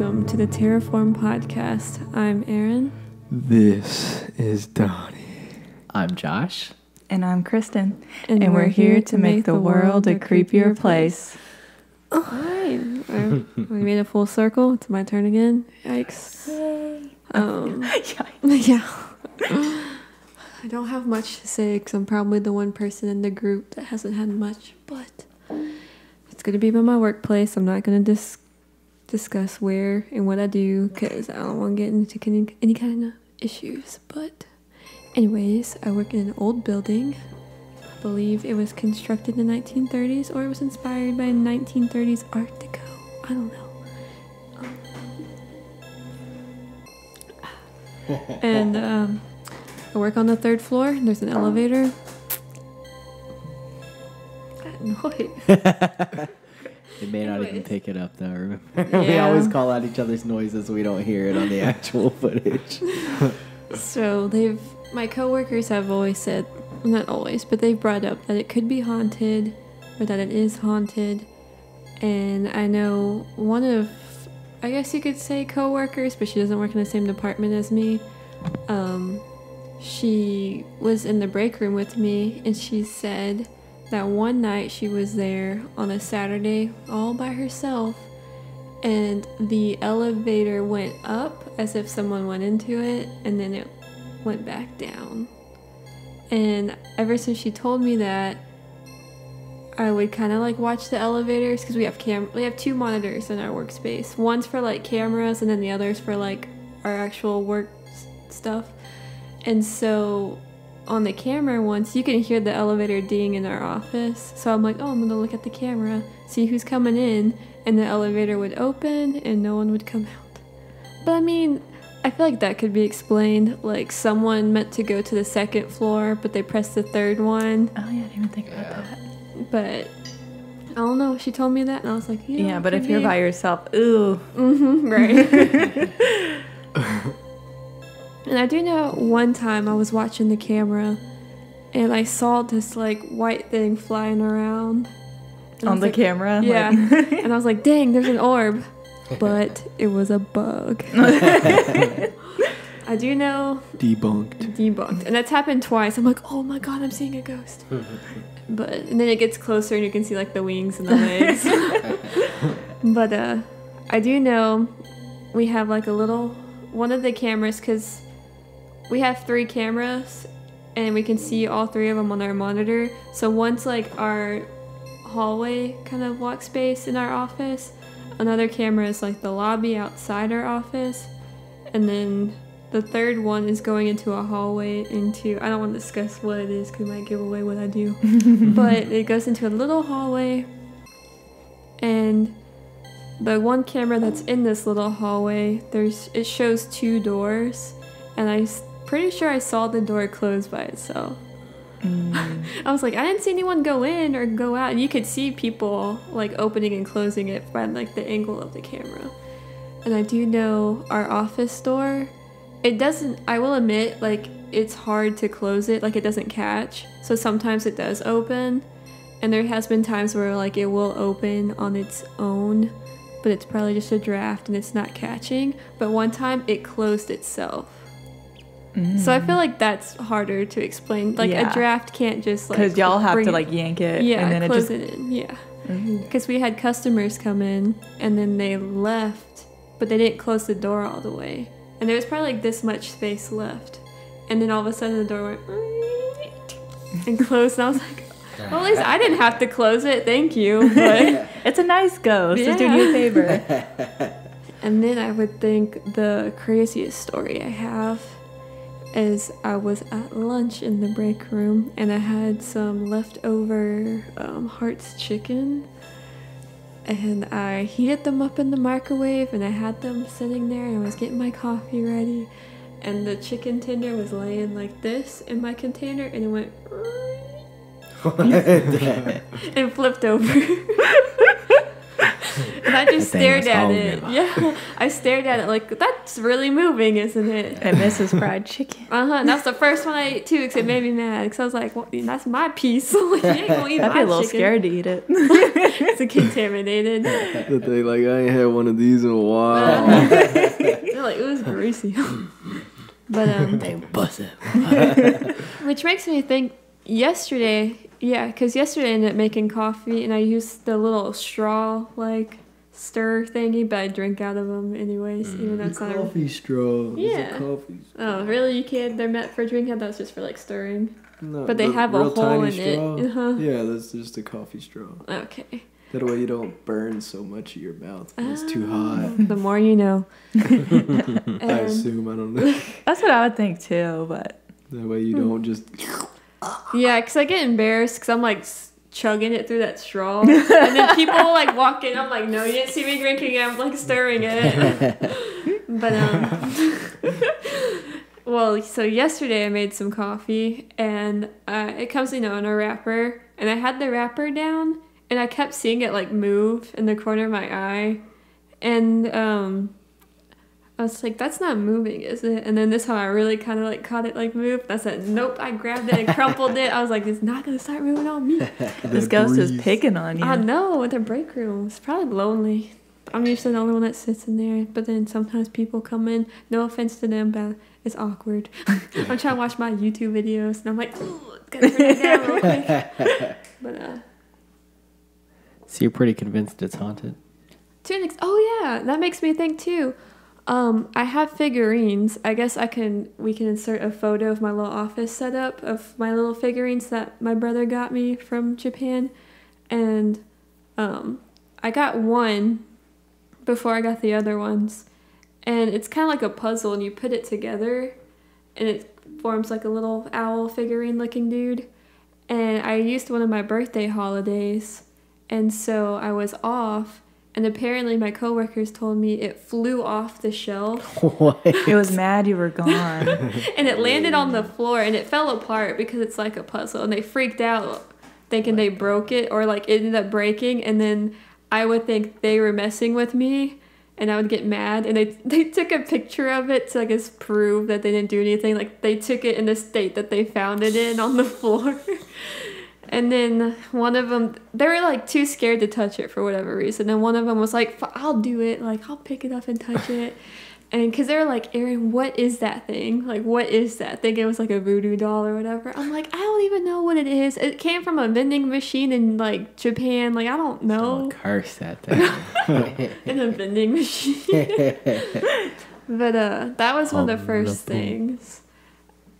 welcome to the Terrorform podcast. I'm Erin. This is Donnie. I'm Josh. And I'm Kristin. And we're here to make the world a creepier place. Alright. We made a full circle. It's my turn again. Yikes. Yay. Yeah. I don't have much to say because I'm probably the one person in the group that hasn't had much, but it's going to be about my workplace. I'm not going to discuss where and what I do because I don't want to get into any kind of issues. But anyways, I work in an old building. I believe it was constructed in the 1930s or it was inspired by 1930s Art Deco. I don't know. And I work on the 3rd floor. There's an elevator. That noise. It may not even pick it up though, remember? Yeah. We always call out each other's noises so we don't hear it on the actual footage. So my coworkers have always said, well, not always, but they've brought up that it could be haunted or that it is haunted. And I know one of, I guess you could say coworkers, but she doesn't work in the same department as me. She was in the break room with me and she said that one night she was there on a Saturday all by herself and the elevator went up as if someone went into it and then it went back down. And ever since she told me that, I would kind of like watch the elevators because we have 2 monitors in our workspace. One's for like cameras and then the other's for like our actual work stuff. And so on the camera once you can hear the elevator ding in our office. So I'm like, oh, I'm gonna look at the camera, see who's coming in, and the elevator would open and no one would come out. But I mean, I feel like that could be explained. Like someone meant to go to the 2nd floor, but they pressed the 3rd one. Oh yeah, I didn't even think about that. But I don't know. She told me that, and I was like, yeah. But if you're by yourself, ooh. Right. And I do know one time I was watching the camera, and I saw this like white thing flying around On the camera. Yeah. And I was like, dang, there's an orb, but it was a bug. I do know. Debunked. And that's happened twice. I'm like, oh my god, I'm seeing a ghost. And then it gets closer and you can see like the wings and the legs. But I do know we have like one of the cameras, because we have 3 cameras and we can see all 3 of them on our monitor. So once like our hallway kind of walk space in our office, another camera is like the lobby outside our office, and then the 3rd one is going into a hallway into, I don't want to discuss what it is because it might give away what I do, but it goes into a little hallway, and the one camera that's in this little hallway, it shows 2 doors, and I'm pretty sure I saw the door close by itself. I was like, I didn't see anyone go in or go out, and you could see people like opening and closing it by like the angle of the camera. And I do know our office door, it doesn't, I will admit, like it's hard to close it, like it doesn't catch, so sometimes it does open, and there has been times where like it will open on its own, but it's probably just a draft and it's not catching. But one time it closed itself. So I feel like that's harder to explain. Like a draft can't just like, because y'all have to like yank it. Yeah, and then close it in. Yeah, because we had customers come in and then they left, but they didn't close the door all the way, and there was probably like this much space left, and then all of a sudden the door went and closed, and I was like, well, at least I didn't have to close it, thank you. But it's a nice ghost. Yeah. Just doing you a favor. And then I would think the craziest story I have is I was at lunch in the break room and I had some leftover Hart's chicken, and I heated them up in the microwave and I had them sitting there and I was getting my coffee ready, and the chicken tender was laying like this in my container and it went and flipped over. And And I just stared at it. Yeah, I stared at it like, that's really moving, isn't it? And Mrs. Fried Chicken. And that's the first one I ate too, because it made me mad. Because I was like, well, that's my piece. Like, you ain't gonna eat I'd be a little chicken. scared to eat it. It's contaminated. That they like, I ain't had one of these in a while. They're like, it was greasy. But They bust it. which makes me think yesterday, because yesterday I ended up making coffee and I used the little straw like stir thingy, but I drink out of them anyways, even though it's not Coffee straw. Yeah. Coffee. Oh, really? You can't? They're meant for drinking. That's just for like stirring. No, But they the have a real hole tiny in it. straw? Uh-huh. Yeah, that's just a coffee straw. Okay. That way you don't burn so much of your mouth when it's too hot. The more you know. I assume, I don't know. That's what I would think too, but That way you don't just... Yeah, because I get embarrassed because I'm like chugging it through that straw. And then people like walk in. I'm like, no, you didn't see me drinking it. I'm like stirring it. But, well, so yesterday I made some coffee and it comes, in a wrapper. And I had the wrapper down and I kept seeing it like move in the corner of my eye. And I was like, that's not moving, is it? And then this time I really kind of like caught it like move. I said, nope. I grabbed it and crumpled it. I was like, it's not going to start moving on me. this ghost is picking on you. I know, at the break room. It's probably lonely. I'm usually the only one that sits in there. But then sometimes people come in. No offense to them, but it's awkward. I'm trying to watch my YouTube videos and I'm like, ooh, gotta turn it down real quick. But, So you're pretty convinced it's haunted? oh yeah, that makes me think too. I have figurines. I guess we can insert a photo of my little office setup of my little figurines that my brother got me from Japan. And I got one before I got the other ones. And it's kind of like a puzzle and you put it together and it forms like a little owl figurine looking dude. And I used one of my birthday holidays. And so I was off. And apparently my coworkers told me it flew off the shelf. What? It was mad you were gone. And it landed on the floor and it fell apart because it's like a puzzle. And they freaked out thinking they broke it or like it ended up breaking. And then I would think they were messing with me and I would get mad. And they took a picture of it to I guess prove that they didn't do anything. Like they took it in the state that they found it in on the floor. And then one of them, they were like too scared to touch it for whatever reason. And one of them was like, I'll do it. Like, I'll pick it up and touch it. And because they were like, Erin, what is that thing? Like, what is that? Thinking it was like a voodoo doll or whatever. I'm like, I don't even know what it is. It came from a vending machine in like Japan. Like, I don't know. Don't curse that thing. In a vending machine. But that was one of the first things.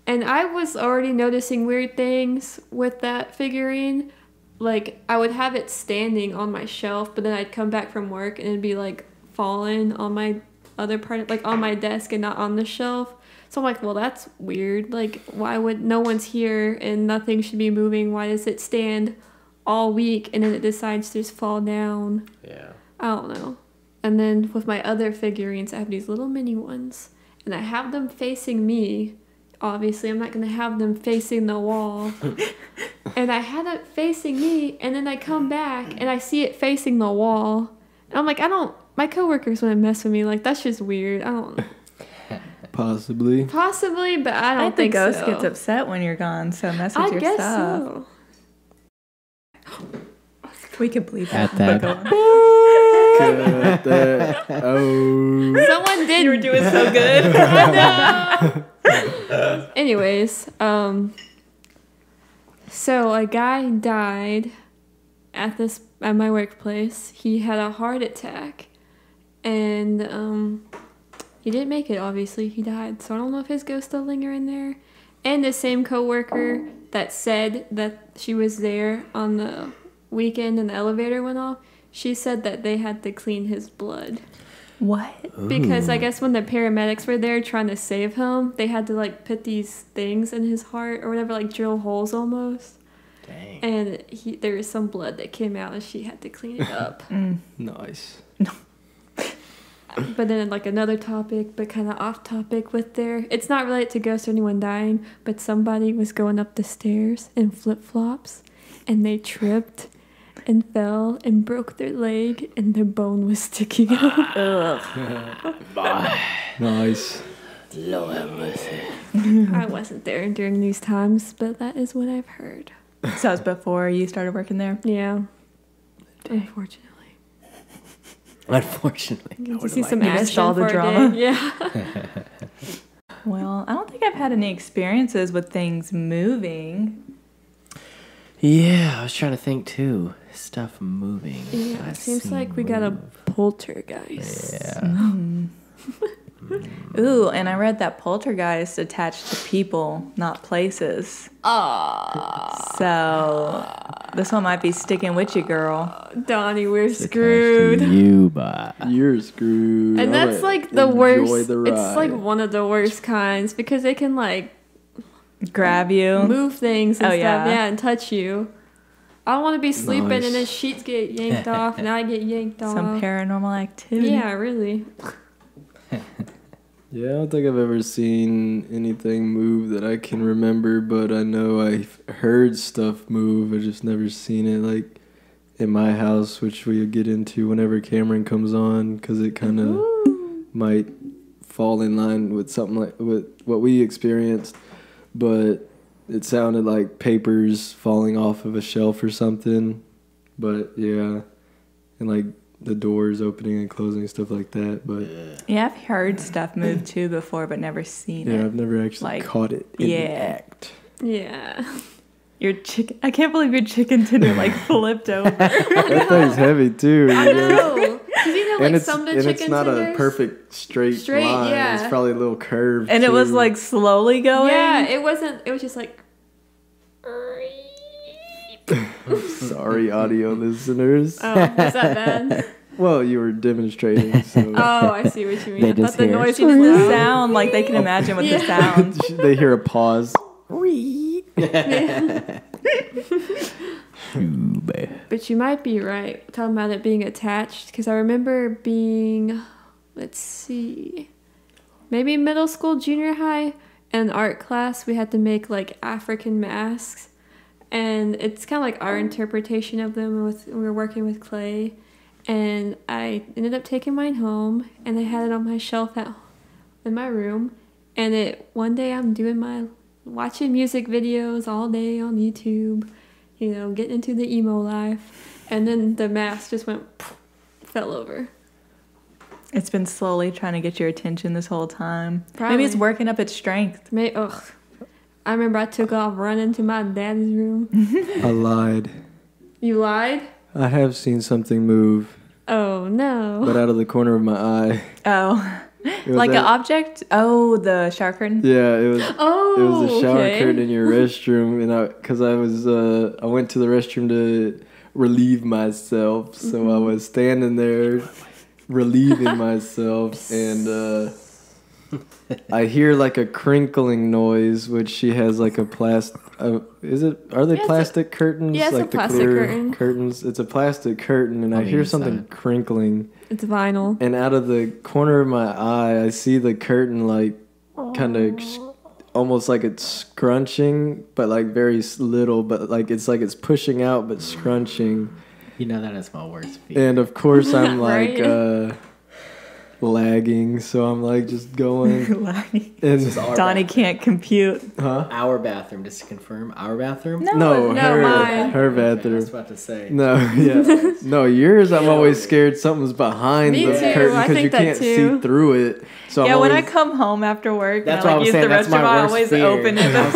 And I was already noticing weird things with that figurine. Like, I would have it standing on my shelf, but then I'd come back from work and it'd be, like, falling on my other part, like, on my desk and not on the shelf. So I'm like, well, that's weird. Like, why would no one's here and nothing should be moving? Why does it stand all week and then it decides to just fall down? Yeah. I don't know. And then with my other figurines, I have these little mini ones. And I have them facing me. Obviously, I'm not going to have them facing the wall. And I had it facing me, and then I come back, and I see it facing the wall. And I'm like, my coworkers wouldn't mess with me. Like, that's just weird. I don't know. Possibly, but I don't think the ghost so. gets upset when you're gone, so mess with I your guess stuff. so. We could believe At that. that. cut that. Oh, Someone did. You were doing so good. I know. Anyways, so a guy died at my workplace. He had a heart attack, and he didn't make it. Obviously, he died. So I don't know if his ghost still lingering there. And the same coworker that said that she was there on the weekend and the elevator went off, she said that they had to clean his blood. What? Because I guess when the paramedics were there trying to save him, they had to like put these things in his heart or whatever, like drill holes almost. Dang. And there was some blood that came out and she had to clean it up. nice. But then like another topic, but kind of off topic with it's not related to ghosts or anyone dying, but somebody was going up the stairs in flip-flops and they tripped and fell and broke their leg and their bone was sticking out. Nice. I wasn't there during these times, but that is what I've heard. So it was before you started working there? Yeah. Unfortunately. Unfortunately. You see some You missed all the drama. Yeah. Well, I don't think I've had any experiences with things moving. Yeah, I was trying to think too. Stuff moving. Yeah, it seems like we got a poltergeist. Yeah. Ooh, and I read that poltergeist attached to people, not places. So this one might be sticking with you, girl. Donnie, we're screwed. You, bye. You're screwed. And that's like the worst. It's like one of the worst kinds because they can like Grab you. move things and stuff. Yeah. Yeah, and touch you. I don't want to be sleeping Nice. and then sheets get yanked off and I get yanked off. Some paranormal activity. Yeah, really. Yeah, I don't think I've ever seen anything move that I can remember, but I know I've heard stuff move. I've just never seen it, like, in my house, which we'll get into whenever Cameron comes on, because it kind of might fall in line with something like with what we experienced, but it sounded like papers falling off of a shelf or something. But, yeah, and, like, the doors opening and closing, stuff like that. But Yeah, I've heard stuff move too before, but never seen it. yeah, I've never actually Like, caught it in the act. Yeah. Your chicken. I can't believe your chicken dinner like flipped over. That thing's heavy too. I know. Because you know, like some of the and chicken it's not tenders. a perfect straight line. Yeah. It's probably a little curved. And it was too. like slowly going. Yeah, it wasn't. It was just like. Sorry, audio listeners. Oh, was that bad? Well, you were demonstrating, so Oh, I see what you mean. They I thought just the hear noise The was loud. sound, like they can imagine what the sound. they hear a pause. But you might be right talking about it being attached because I remember being, let's see, maybe middle school, junior high, in art class we had to make like African masks, and it's kind of like our interpretation of them. We were working with clay, and I ended up taking mine home, and I had it on my shelf in my room, and one day I'm watching music videos all day on YouTube. You know, getting into the emo life, and then the mask just fell over. It's been slowly trying to get your attention this whole time. Probably. Maybe it's working up its strength. I remember I took off running to my daddy's room. I lied. You lied? I have seen something move, Oh no. but out of the corner of my eye. Oh, It was like an at- object? Oh, the shower curtain? Yeah, it was. Oh, It was a shower okay. curtain in your restroom, and I went to the restroom to relieve myself, so I was standing there relieving myself, and I hear like a crinkling noise, which she has like a are they plastic curtains? yeah, it's like a plastic the clear curtain. curtains. It's a plastic curtain, and I hear something crinkling, It's vinyl. and out of the corner of my eye, I see the curtain like kind of almost like it's scrunching, but like very little, but like it's pushing out but scrunching. You know that is my worst fear. And of course I'm like Right. lagging, so I'm like just going. And Donnie can't compute. huh? Our bathroom, just to confirm. Our bathroom? No, mine. her Okay, I was bathroom. about to say. No, yeah, no, yours. I'm always scared something's behind Me the too, curtain I because think you that can't too. see through it. So Yeah, I'm when I always, come home after work That's and I what I was use saying. the That's restroom, my I worst always fear. open it. I was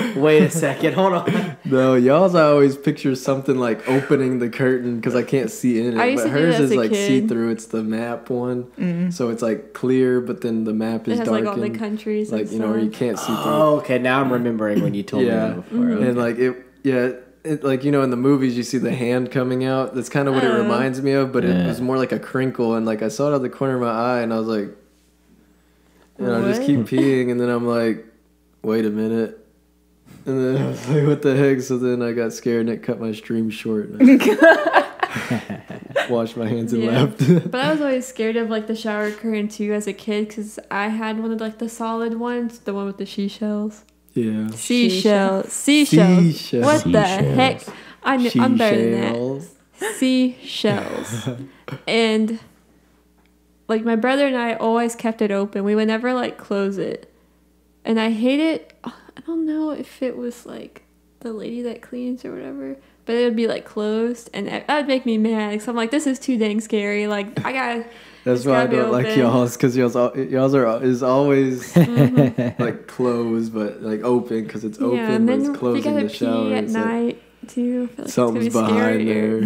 like, wait a second, hold on. no, y'all's I always picture something like opening the curtain because I can't see in I it. used But to do hers that as is a like kid. see through. It's the map one, so it's like clear, but then the map It is has like darkened. all the countries. Like, and you know, where you stuff. can't see through. Oh, okay, now I'm remembering when you told me Yeah. that before. Okay. And like it like, you know, in the movies you see the hand coming out. That's kind of what it reminds me of, but it was more like a crinkle, and like I saw it out the corner of my eye, and I was like, and I just What? keep peeing, and then I'm like, wait a minute, and then I was like, what the heck? So then I got scared and it cut my stream short. And I washed my hands and Yeah. left. But I was always scared of like the shower curtain too as a kid because I had one of like the solid ones, the one with the seashells. Yeah. Seashells. Seashells. What the heck? I'm better than that. Seashells. seashells. And like my brother and I always kept it open. We would never like close it. And I hate it. I don't know if it was like the lady that cleans or whatever, but it would be like closed, and that would make me mad because I'm like, this is too dang scary. Like I gotta. That's why I don't like y'all's, because y'all's is always like closed, but like open because it's open, yeah, and but then it's closed in the shower. At night too. I feel like something's behind there.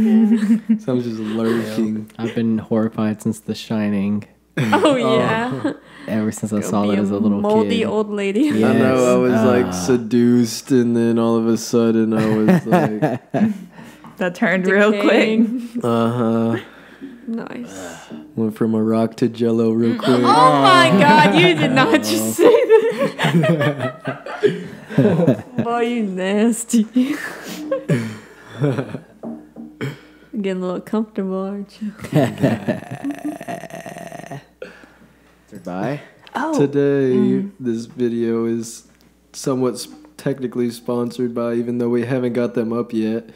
Something's just lurking. I've been horrified since The Shining. Oh yeah. Ever since I saw that as a little moldy kid. old lady. Yes. I know I was like seduced, and then all of a sudden I was like, that turned real quick. Nice. Went from a rock to Jello real quick. Oh my God! You did not just say that. Boy, you nasty. Getting a little comfortable, aren't you? Goodbye. Today, this video is somewhat technically sponsored by, even though we haven't got them up yet.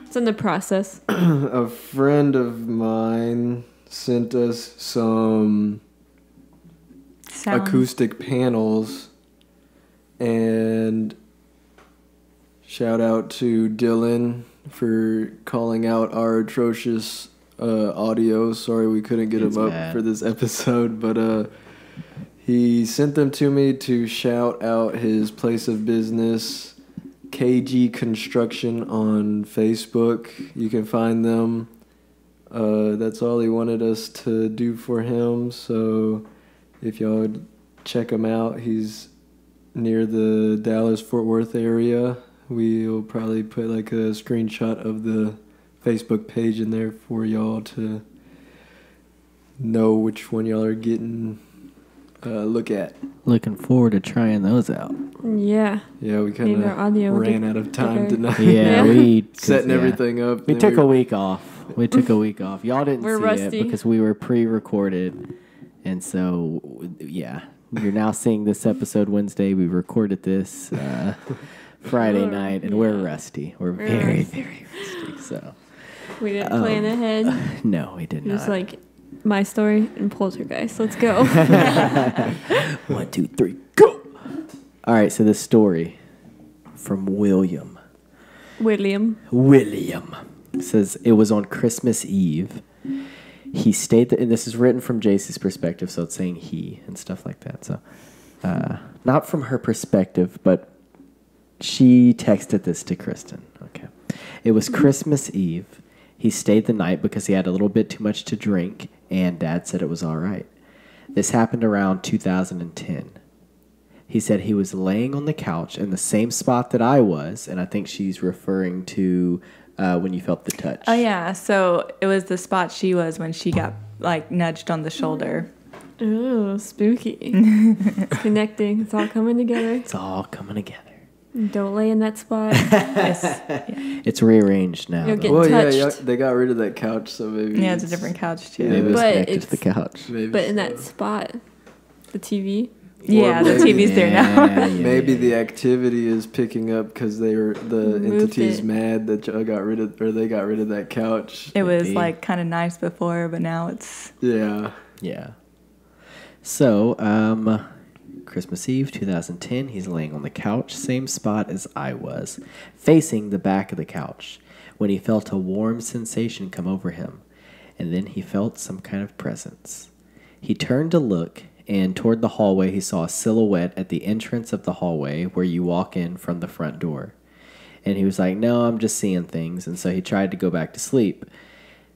It's in the process. A friend of mine sent us some acoustic panels, and shout out to Dylan for calling out our atrocious audio. Sorry we couldn't get him up for this episode, but he sent them to me to shout out his place of business, KG Construction, on Facebook. You can find them. That's all he wanted us to do for him, so if y'all would check him out, he's near the Dallas-Fort Worth area. We'll probably put like a screenshot of the Facebook page in there for y'all to know which one y'all are getting look at. Looking forward to trying those out. Yeah. Yeah, we kind of ran out of time tonight. Yeah, we setting everything up. We took a week off. Y'all didn't see rusty. it because we were pre-recorded, and so yeah, you're now seeing this episode Wednesday. We recorded this Friday night, and we're rusty. We're very, very rusty. So we didn't plan ahead. No, we did not. It was like my story and Poltergeist. Let's go. 1, 2, 3, go! All right, so the story from William says it was on Christmas Eve. He stayed, and this is written from Jace's perspective, so it's saying he and stuff like that. So, not from her perspective, but she texted this to Kristin. Okay, it was Christmas Eve. He stayed the night because he had a little bit too much to drink, and Dad said it was all right. This happened around 2010. He said he was laying on the couch in the same spot that I was, and I think she's referring to when you felt the touch. Oh, yeah. So it was the spot she was when she got, like, nudged on the shoulder. Oh, spooky. It's connecting. It's all coming together. It's all coming together. Don't lay in that spot. It's rearranged now. You'll get touched. Yeah, they got rid of that couch, so maybe. Yeah, it's a different couch, too. Maybe it's connected to the couch. But in that spot, the TV. Yeah, the TV's there now. Maybe the activity is picking up because the entity's mad that y'all got rid of, or they got rid of that couch. It was like kind of nice before, but now it's yeah. So, Christmas Eve, 2010. He's laying on the couch, same spot as I was, facing the back of the couch, when he felt a warm sensation come over him, and then he felt some kind of presence. He turned to look, and toward the hallway he saw a silhouette at the entrance of the hallway where you walk in from the front door. And he was like, no, I'm just seeing things. And so he tried to go back to sleep,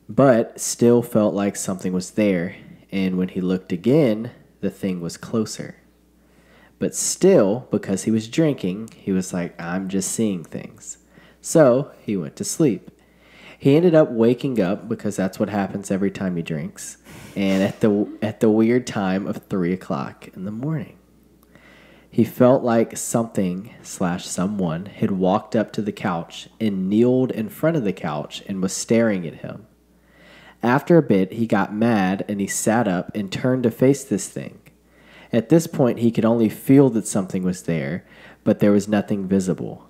but still felt like something was there. And when he looked again, the thing was closer. But still, because he was drinking, he was like, I'm just seeing things. So he went to sleep. He ended up waking up because that's what happens every time he drinks. And at the weird time of 3 o'clock in the morning, he felt like something/someone had walked up to the couch and kneeled in front of the couch and was staring at him. After a bit, he got mad and he sat up and turned to face this thing. At this point, he could only feel that something was there, but there was nothing visible.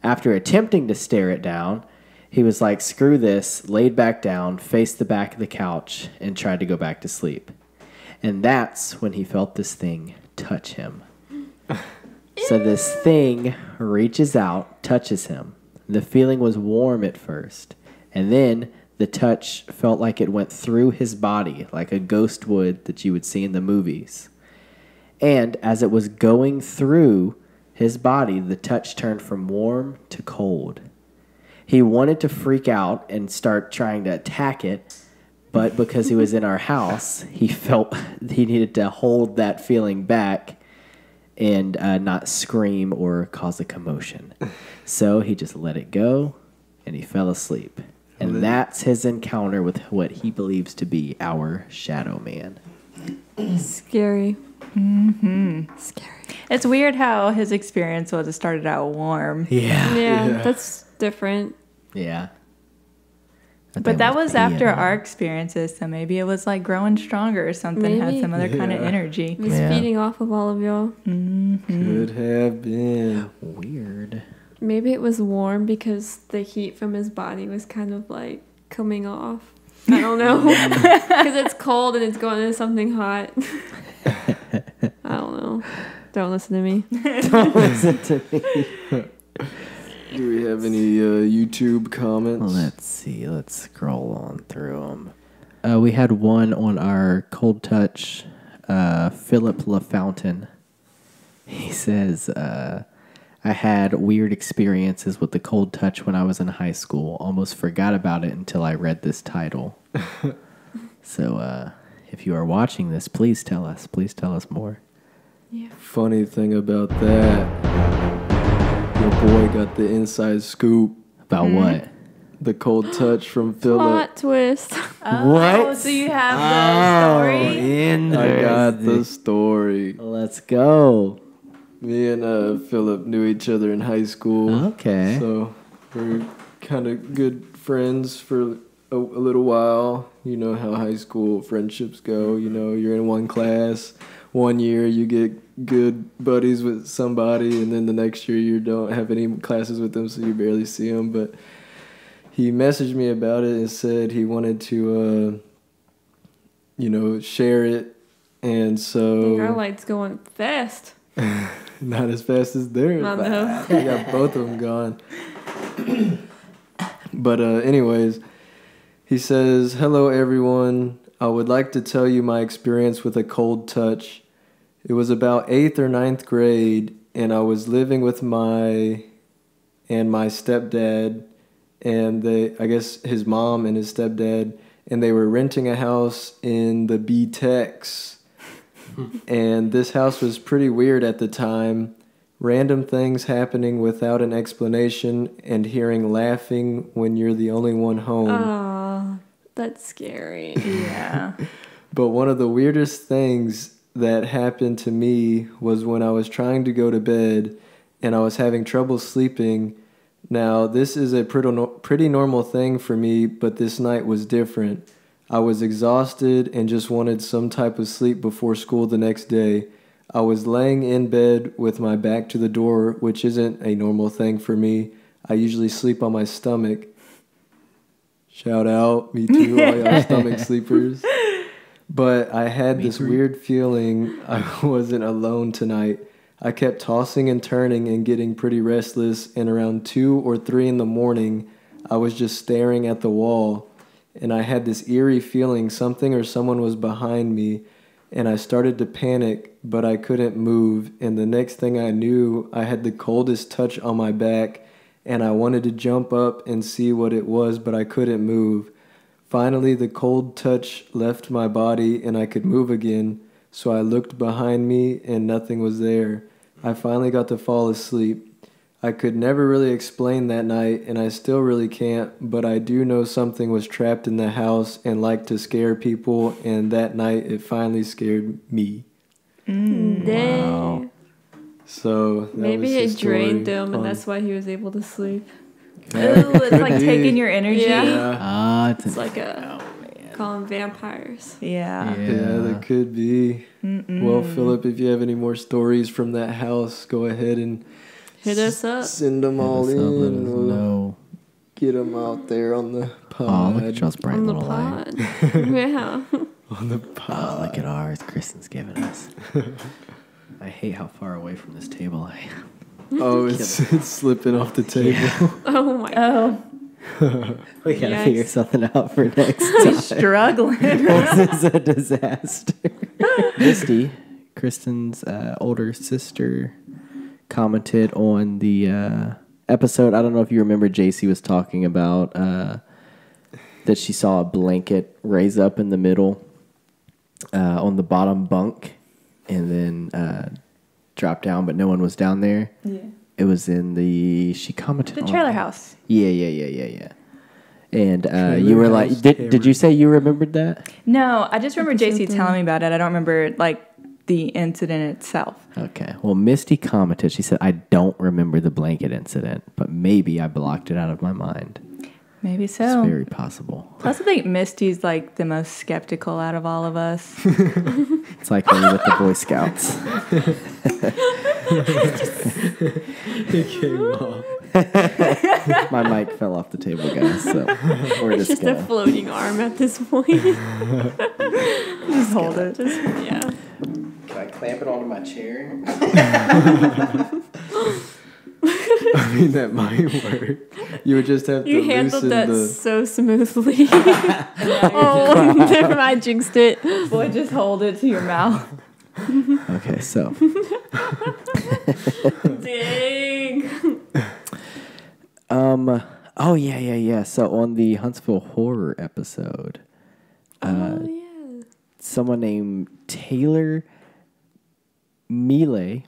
After attempting to stare it down, He was like, screw this, laid back down, faced the back of the couch, and tried to go back to sleep. And that's when he felt this thing touch him. So this thing reaches out, touches him. The feeling was warm at first, and then the touch felt like it went through his body, like a ghost would that you would see in the movies. And as it was going through his body, the touch turned from warm to cold. He wanted to freak out and start trying to attack it, but because he was in our house, he felt he needed to hold that feeling back and not scream or cause a commotion. So he just let it go, and he fell asleep. And that's his encounter with what he believes to be our shadow man. Scary. Mm-hmm. Scary. It's weird how his experience was. It started out warm. Yeah, that's different. Yeah. But that was after our experiences, so maybe it was like growing stronger or something. Had some other kind of energy. It was feeding off of all of y'all. Could have been. Weird. Maybe it was warm because the heat from his body was kind of like coming off. I don't know. Because it's cold and it's going into something hot. I don't know. Don't listen to me. Don't listen to me. Do we have any YouTube comments? Let's see. Let's scroll on through them. We had one on our Cold Touch, Philip LaFountain. He says, I had weird experiences with the cold touch when I was in high school. Almost forgot about it until I read this title. So if you are watching this, please tell us. Please tell us more. Yeah. Funny thing about that, your boy got the inside scoop. About what? The cold touch from Philip. Plot twist. What? So you have the story? I got the story. Let's go. Me and Philip knew each other in high school. Okay. So we're kind of good friends for a little while. You know how high school friendships go. You know, you're in one class. 1 year you get good buddies with somebody, and then the next year you don't have any classes with them, so you barely see them. But he messaged me about it and said he wanted to, share it. And so... Our light's going fast. Not as fast as theirs. I know. I got both of them gone. But anyways, he says, "Hello, everyone. I would like to tell you my experience with a cold touch. It was about 8th or 9th grade, and I was living with my stepdad, and I guess his mom and his stepdad, and they were renting a house in the B-Tex. And this house was pretty weird at the time. Random things happening without an explanation, and hearing laughing when you're the only one home." Oh, that's scary. Yeah. But one of the weirdest things that happened to me was when I was trying to go to bed and I was having trouble sleeping. Now, this is a pretty normal thing for me, but this night was different. I was exhausted and just wanted some type of sleep before school the next day. I was laying in bed with my back to the door, which isn't a normal thing for me. I usually sleep on my stomach. Shout out, me too, all y'all stomach sleepers. But I had this weird feeling I wasn't alone tonight. I kept tossing and turning and getting pretty restless, and around 2 or 3 in the morning, I was just staring at the wall, and I had this eerie feeling something or someone was behind me, and I started to panic, but I couldn't move, and the next thing I knew, I had the coldest touch on my back, and I wanted to jump up and see what it was, but I couldn't move. Finally, the cold touch left my body and I could move again, so I looked behind me and nothing was there. I finally got to fall asleep. I could never really explain that night, and I still really can't, but I do know something was trapped in the house and liked to scare people, and that night it finally scared me. Dang. Wow. So maybe it drained him, and that's why he was able to sleep. Ooh, it's like taking your energy. Yeah. It's like call them vampires. Yeah, that could be. Well, Philip, if you have any more stories from that house, go ahead and hit us up. Send them all in. Let us know. Get them out there on the pod. Oh, look at y'all's bright little light. Yeah. On the pod. Oh, look at ours Kristen's giving us. I hate how far away from this table I am. Oh, it's slipping off the table. Yeah. Oh my god. We gotta figure something out for next time. Struggling. This is a disaster. Misty, Kristen's older sister, commented on the episode. I don't know if you remember, JC was talking about that she saw a blanket raise up in the middle on the bottom bunk and then drop down, but no one was down there. Yeah. It was in she commented on The trailer house. Yeah. And you were like, did you say you remembered that? No, I just remember JC telling me about it. I don't remember like the incident itself. Okay. Well, Misty commented. She said, I don't remember the blanket incident, but maybe I blocked it out of my mind. Maybe so. It's very possible. Plus, I think Misty's like the most skeptical out of all of us. It's like me with the Boy Scouts. It came off. My mic fell off the table, guys. So we're It's just a floating arm at this point. Just hold it. Yeah. Can I clamp it onto my chair? I mean, that might work. You would just have to You handled loosen that so smoothly. Oh, never mind, jinxed it. Boy, just hold it to your mouth. Okay, so. Dang. Oh, yeah. So on the Huntsville horror episode, someone named Taylor Mealy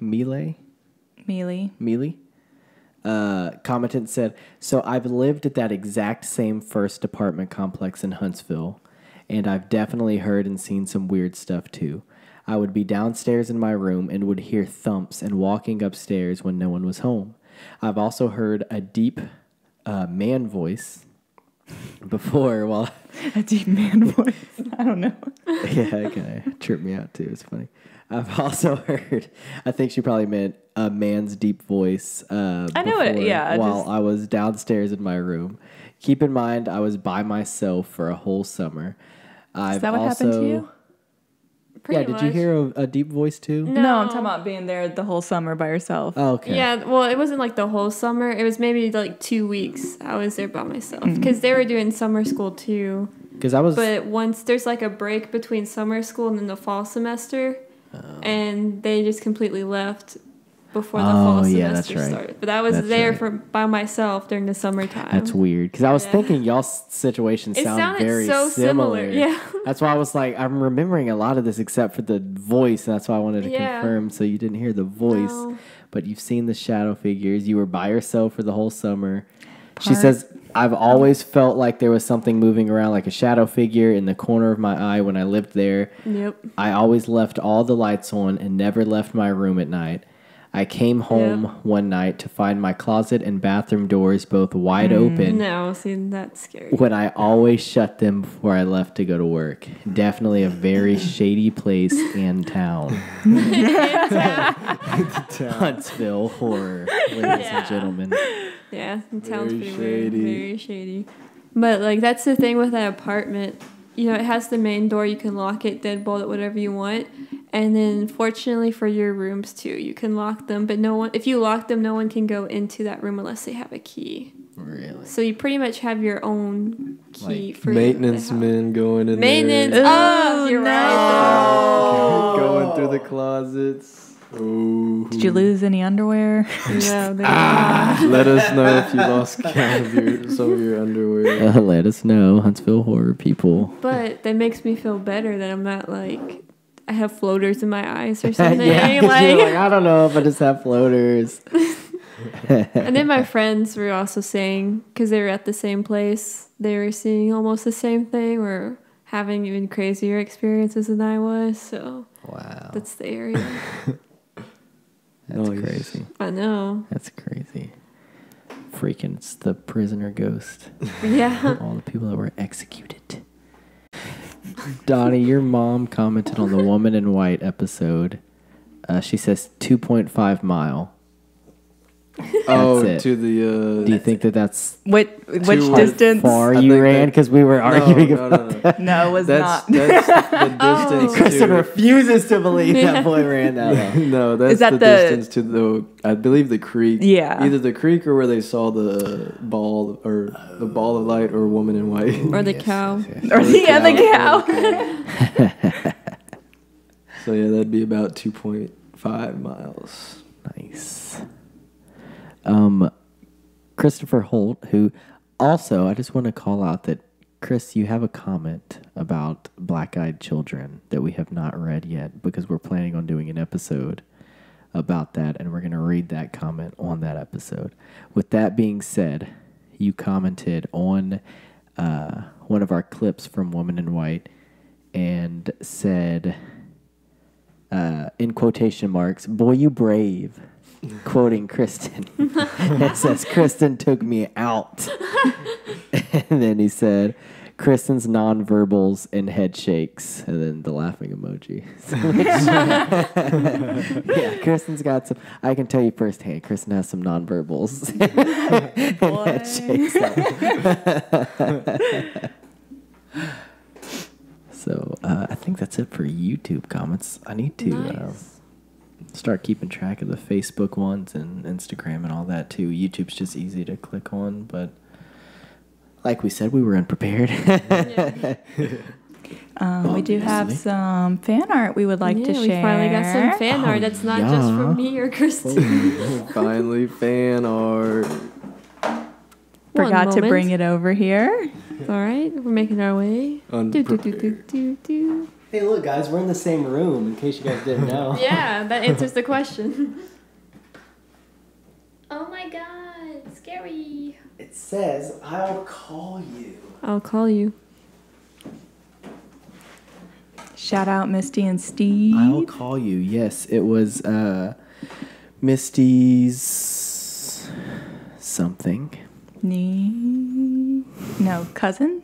commented and said, so I've lived at that exact same first apartment complex in Huntsville, and I've definitely heard and seen some weird stuff too. I would be downstairs in my room and would hear thumps and walking upstairs when no one was home. I've also heard a deep man voice before while... A deep man voice? I don't know. Yeah, it kind of tripped me out too. It's funny. I've also heard, I think she probably meant a man's deep voice. I know it, yeah. While I was downstairs in my room. Keep in mind, I was by myself for a whole summer. Is that what happened to you? Pretty much. Did you hear a deep voice too? No, I'm talking about being there the whole summer by yourself. Oh, okay. Yeah, well, it wasn't like the whole summer. It was maybe like 2 weeks I was there by myself. Because they were doing summer school too. But once there's like a break between summer school and then the fall semester. And they just completely left before the fall semester started. But I was by myself during the summertime. That's weird. Because I was thinking y'all's situation sounded very so similar. Yeah. That's why I was like, I'm remembering a lot of this except for the voice. And that's why I wanted to confirm. So you didn't hear the voice. No. But you've seen the shadow figures. You were by yourself for the whole summer. She says, I've always felt like there was something moving around, like a shadow figure in the corner of my eye when I lived there. Yep. I always left all the lights on and never left my room at night. I came home one night to find my closet and bathroom doors both wide open. No, see, that's scary. When I always shut them before I left to go to work. Definitely a very shady place and town. Huntsville horror, ladies and gentlemen. Yeah, it sounds pretty weird. Very shady. But, like, that's the thing with that apartment. You know, it has the main door. You can lock it, deadbolt it, whatever you want. And then, fortunately for your rooms, too, you can lock them. But if you lock them, no one can go into that room unless they have a key. Really? So you pretty much have your own key for maintenance men going in there. Maintenance. Oh, you're right. Going through the closets. Ooh. Did you lose any underwear? No. Let us know if you lost count of some of your underwear. Let us know, Huntsville horror people. But that makes me feel better that I'm not like I have floaters in my eyes or something. You're like, I don't know if I just have floaters. And then my friends were also saying, because they were at the same place, they were seeing almost the same thing or having even crazier experiences than I was. So wow, that's the area. That's crazy. I know. That's crazy. Freaking, it's the prisoner ghost. Yeah. All the people that were executed. Donnie, your mom commented on the Woman in White episode. She says 2.5 mile. To the. Do you think that's which distance? Far you ran because we were arguing about that? No, it was not. That's the distance. Kristin refuses to believe that boy ran that. No, that's the distance to the. I believe the creek. Yeah. Either the creek or where they saw the ball of light or woman in white or the cow or the cow. So yeah, that'd be about 2.5 miles. Nice. Christopher Holt, who also, I just want to call out that, Chris, you have a comment about Black-Eyed Children that we have not read yet because we're planning on doing an episode about that, and we're going to read that comment on that episode. With that being said, you commented on one of our clips from Woman in White and said, in quotation marks, "Boy, you brave," quoting Kristin. It says, "Kristin took me out." And then he said, "Kristin's nonverbals and head shakes," and then the laughing emoji. Yeah, Kristin's got some. I can tell you firsthand, Kristin has some nonverbals and head shakes. So I think that's it for YouTube comments. I need to start keeping track of the Facebook ones and Instagram and all that too. YouTube's just easy to click on, but like we said, we were unprepared. We do have some fan art we would like to share. We finally got some fan art that's not just from me or Kristin. Finally, fan art. Forgot to bring it over here. All right, we're making our way. Hey, look, guys, we're in the same room, in case you guys didn't know. Yeah, that answers the question. Oh my god, scary. It says, "I'll call you." I'll call you. Shout out Misty and Steve. I'll call you. Yes, it was Misty's something. No, cousin?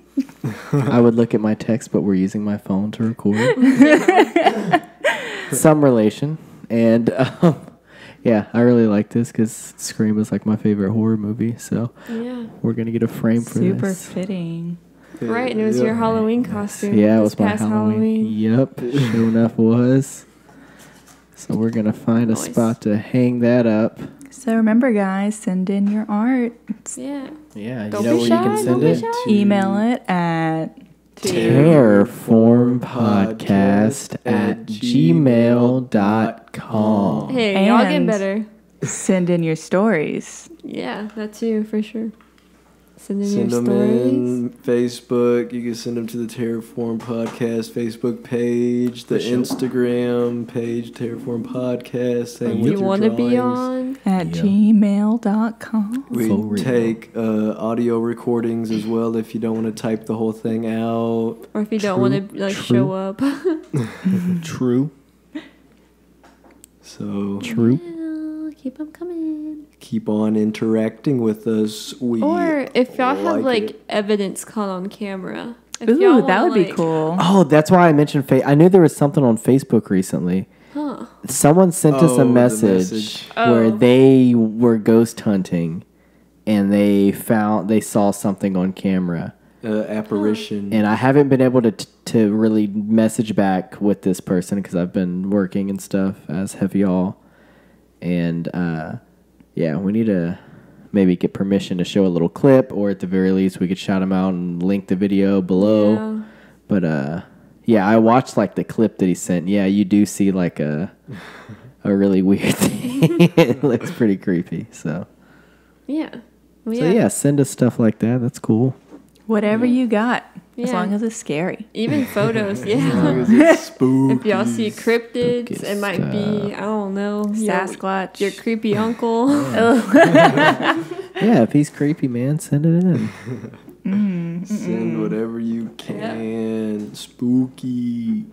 I would look at my text, but we're using my phone to record. Some relation. And yeah, I really like this because Scream is like my favorite horror movie. So we're going to get a frame for this. Super fitting. Right, and it was your Halloween costume. Yeah, it was my Halloween. Yep, sure enough was. So we're going to find a spot to hang that up. So remember, guys, send in your art. Yeah. Yeah, Don't you know where you can send it? Email it at terrorformpodcast@gmail.com. Hey, y'all getting better. Send in your stories. Yeah, that too, for sure. Send them in Facebook. You can send them to the Terrorform Podcast Facebook page, the Instagram page, Terrorform Podcast. If you want to be on at gmail.com. We take audio recordings as well if you don't want to type the whole thing out. Or if you don't want to show up. True. So true. Keep them coming. Keep on interacting with us. Or if y'all have evidence caught on camera. Ooh, that would be cool. Oh, that's why I mentioned I knew there was something on Facebook recently. Huh. Someone sent us a message where they were ghost hunting and they saw something on camera. Apparition. And I haven't been able to really message back with this person because I've been working and stuff, as have y'all. And yeah, we need to maybe get permission to show a little clip, or at the very least, we could shout him out and link the video below. Yeah. But yeah, I watched the clip that he sent. Yeah, you do see a really weird thing. It looks pretty creepy. So yeah, so yeah, send us stuff like that. That's cool. Whatever you got. As long as it's scary. Even photos, yeah. As long as it's spooky. If y'all see cryptids, it might be, I don't know, Sasquatch. Your creepy uncle. Yeah, if he's creepy, man, send it in. Send whatever you can. Yep. Spooky.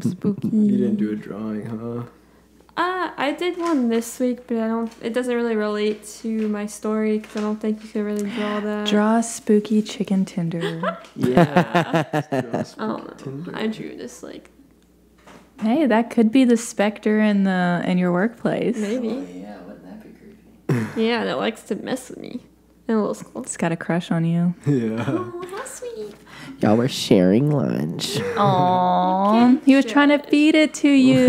Spooky. You didn't do a drawing, huh? I did one this week, but it doesn't really relate to my story because I don't think you could really draw that. Draw a spooky chicken tender. Yeah. I don't know. I drew this Hey, that could be the specter in your workplace. Maybe. Oh, yeah, wouldn't Yeah, that likes to mess with me. In a little school. It's got a crush on you. Yeah. Oh, how sweet. Y'all were sharing lunch. Aww. He was trying to feed it to you.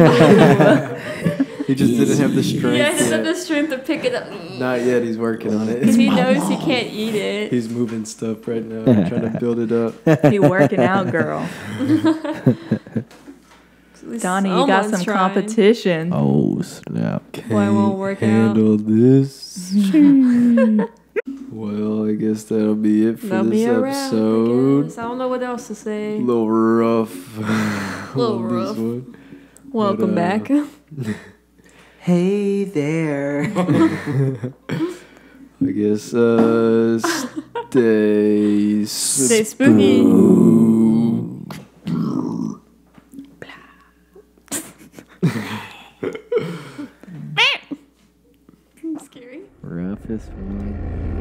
He just didn't have the strength. Yeah, he doesn't have the strength to pick it up. Not yet. He's working on it. Because he knows he can't eat it. He's moving stuff right now, trying to build it up. You working out, girl. Donnie, you got some competition. Oh, snap. Why won't work handle this. Well, I guess that'll be it for this episode. I don't know what else to say. A little rough. Welcome back. Hey there. I guess stay spooky. Scary. Roughest one.